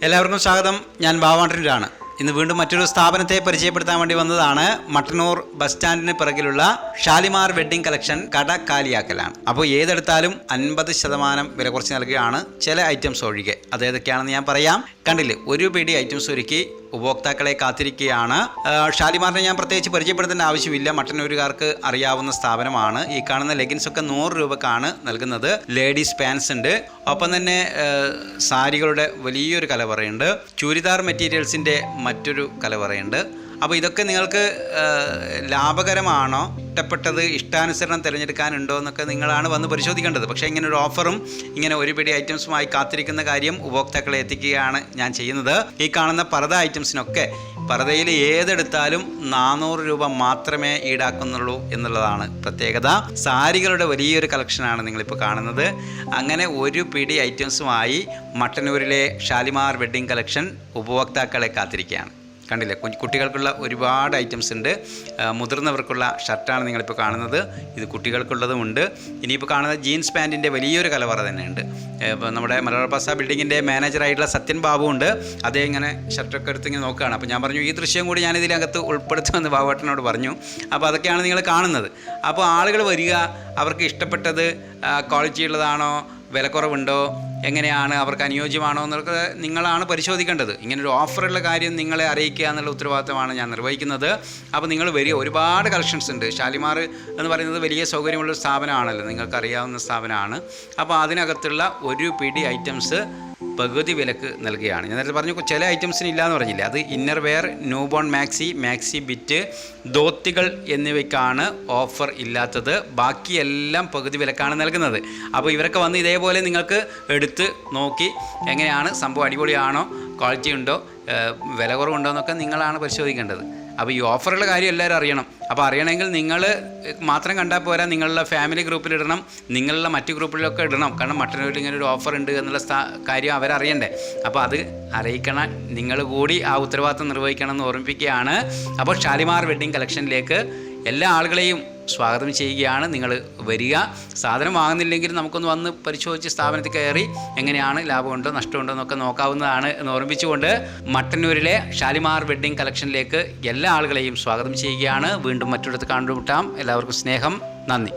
എല്ലാവർക്കും സ്വാഗതം. ഞാൻ ബാവാണ്ടൂരാണ്. ഇന്ന് വീണ്ടും മറ്റൊരു സ്ഥാപനത്തെ പരിചയപ്പെടുത്താൻ വേണ്ടി വന്നതാണ്. മട്ടന്നൂർ ബസ് സ്റ്റാൻഡിന് പിറകിലുള്ള ഷാലിമാർ വെഡ്ഡിംഗ് കളക്ഷൻ കട കാലിയാക്കലാണ്. അപ്പോൾ ഏതെടുത്താലും 50% വില കുറച്ച് നൽകുകയാണ്, ചില ഐറ്റംസ് ഒഴികെ. അതേതൊക്കെയാണെന്ന് ഞാൻ പറയാം. കണ്ടില്ലേ, ഒരു പിടി ഐറ്റംസ് ഒരുക്കി ഉപഭോക്താക്കളെ കാത്തിരിക്കുകയാണ്. ഷാലിമാറിനെ ഞാൻ പ്രത്യേകിച്ച് പരിചയപ്പെടുത്തേണ്ട ആവശ്യമില്ല, മട്ടന്നൂരുകാർക്ക് അറിയാവുന്ന സ്ഥാപനമാണ്. ഈ കാണുന്ന ലെഗിൻസ് ഒക്കെ 100 രൂപക്കാണ് നൽകുന്നത്. ലേഡീസ് പാൻസ് ഉണ്ട്, ഒപ്പം തന്നെ സാരികളുടെ വലിയൊരു കലവറയുണ്ട്, ചുരിദാർ മെറ്റീരിയൽസിൻ്റെ മറ്റൊരു കലവറയുണ്ട്. അപ്പോൾ ഇതൊക്കെ നിങ്ങൾക്ക് ലാഭകരമാണോ, ഇഷ്ടപ്പെട്ടത് ഇഷ്ടാനുസരണം തിരഞ്ഞെടുക്കാനുണ്ടോ എന്നൊക്കെ നിങ്ങളാണ് വന്ന് പരിശോധിക്കേണ്ടത്. പക്ഷേ ഇങ്ങനെ ഒരു ഓഫറും ഇങ്ങനെ ഒരു പിടി ഐറ്റംസുമായി കാത്തിരിക്കുന്ന കാര്യം ഉപഭോക്താക്കളെ എത്തിക്കുകയാണ് ഞാൻ ചെയ്യുന്നത്. ഈ കാണുന്ന പർദ ഐറ്റംസിനൊക്കെ പർദയിൽ ഏതെടുത്താലും 400 രൂപ മാത്രമേ ഈടാക്കുന്നുള്ളൂ എന്നുള്ളതാണ് പ്രത്യേകത. സാരികളുടെ വലിയൊരു കളക്ഷനാണ് നിങ്ങളിപ്പോൾ കാണുന്നത്. അങ്ങനെ ഒരു പിടി ഐറ്റംസുമായി മട്ടന്നൂരിലെ ഷാലിമാർ വെഡ്ഡിംഗ് കളക്ഷൻ ഉപഭോക്താക്കളെ കാത്തിരിക്കുകയാണ്. കണ്ടില്ലേ, കുട്ടികൾക്കുള്ള ഒരുപാട് ഐറ്റംസ് ഉണ്ട്. മുതിർന്നവർക്കുള്ള ഷർട്ടാണ് നിങ്ങളിപ്പോൾ കാണുന്നത്. ഇത് കുട്ടികൾക്കുള്ളതുമുണ്ട്. ഇനിയിപ്പോൾ കാണുന്നത് ജീൻസ് പാൻറ്റിൻ്റെ വലിയൊരു കലവറ തന്നെയുണ്ട്. ഇപ്പോൾ നമ്മുടെ മലബാർ പാസ ബിൽഡിങ്ങിൻ്റെ മാനേജറായിട്ടുള്ള സത്യൻ ബാബു ഉണ്ട്. അതേ ഇങ്ങനെ ഷർട്ടൊക്കെ എടുത്ത് ഇങ്ങനെ നോക്കുകയാണ്. അപ്പോൾ ഞാൻ പറഞ്ഞു, ഈ ദൃശ്യം കൂടി ഞാൻ ഇതിനകത്ത് ഉൾപ്പെടുത്തുമെന്ന് ബാബുവേട്ടനോട് പറഞ്ഞു. അപ്പോൾ അതൊക്കെയാണ് നിങ്ങൾ കാണുന്നത്. അപ്പോൾ ആളുകൾ വരിക, അവർക്ക് ഇഷ്ടപ്പെട്ടത് ക്വാളിറ്റി ഉള്ളതാണോ, വിലക്കുറവുണ്ടോ, എങ്ങനെയാണ്, അവർക്ക് അനുയോജ്യമാണോ എന്നൊക്കെ നിങ്ങളാണ് പരിശോധിക്കേണ്ടത്. ഇങ്ങനൊരു ഓഫറുള്ള കാര്യം നിങ്ങളെ അറിയിക്കുക എന്നുള്ള ഉത്തരവാദിത്തമാണ് ഞാൻ നിർവഹിക്കുന്നത്. അപ്പോൾ നിങ്ങൾ വരിക, ഒരുപാട് കളക്ഷൻസ് ഉണ്ട്. ഷാലിമാർ എന്ന് പറയുന്നത് വലിയ സൗകര്യമുള്ള സ്ഥാപനമാണല്ലോ, നിങ്ങൾക്കറിയാവുന്ന സ്ഥാപനമാണ്. അപ്പോൾ അതിനകത്തുള്ള ഒരു പിടി ഐറ്റംസ് പകുതി വിലക്ക് നൽകുകയാണ്. ഞാൻ നേരത്തെ പറഞ്ഞു ചില ഐറ്റംസിന് ഇല്ലയെന്ന് പറഞ്ഞില്ല. അത് inner wear, newborn maxi bit, ധോത്തികൾ എന്നിവയ്ക്കാണ് ഓഫർ ഇല്ലാത്തത്. ബാക്കിയെല്ലാം പകുതി വിലക്കാണ് നൽകുന്നത്. അപ്പോൾ ഇവരൊക്കെ വന്ന് ഇതേപോലെ നിങ്ങൾക്ക് എടുത്ത് നോക്കി എങ്ങനെയാണ് സംഭവം, അടിപൊളിയാണോ, ക്വാളിറ്റി ഉണ്ടോ, വില കുറവുണ്ടോ എന്നൊക്കെ നിങ്ങളാണ് പരിശോധിക്കേണ്ടത്. അപ്പോൾ ഈ ഓഫറുള്ള കാര്യം എല്ലാവരും അറിയണം. അപ്പോൾ അറിയണമെങ്കിൽ നിങ്ങൾ മാത്രം കണ്ടാൽ പോരാ, നിങ്ങളുടെ ഫാമിലി ഗ്രൂപ്പിലിടണം, നിങ്ങളുടെ മറ്റ് ഗ്രൂപ്പിലൊക്കെ ഇടണം. കാരണം മട്ടന്നൂരിൽ ഇങ്ങനെ ഒരു ഓഫർ ഉണ്ട് എന്നുള്ള കാര്യം അവരറിയണ്ടേ. അപ്പോൾ അത് അറിയിക്കണം, നിങ്ങൾ കൂടി ആ ഉത്തരവാദിത്വം നിർവഹിക്കണം എന്ന് ഓർമ്മിപ്പിക്കുകയാണ്. അപ്പോൾ ഷാലിമാർ വെഡ്ഡിംഗ് കളക്ഷനിലേക്ക് എല്ലാ ആളുകളെയും സ്വാഗതം ചെയ്യുകയാണ്. നിങ്ങൾ വരിക. സാധനം വാങ്ങുന്നില്ലെങ്കിൽ നമുക്കൊന്ന് വന്ന് പരിശോധിച്ച് സ്ഥാപനത്തിൽ കയറി എങ്ങനെയാണ്, ലാഭമുണ്ടോ നഷ്ടമുണ്ടോ എന്നൊക്കെ നോക്കാവുന്നതാണ് എന്ന് ഓർമ്മിപ്പിച്ചുകൊണ്ട് മട്ടന്നൂരിലെ ഷാലിമാർ വെഡ്ഡിംഗ് കളക്ഷനിലേക്ക് എല്ലാ ആളുകളെയും സ്വാഗതം ചെയ്യുകയാണ്. വീണ്ടും മറ്റൊരിടത്ത് കണ്ടുമുട്ടാം. എല്ലാവർക്കും സ്നേഹം, നന്ദി.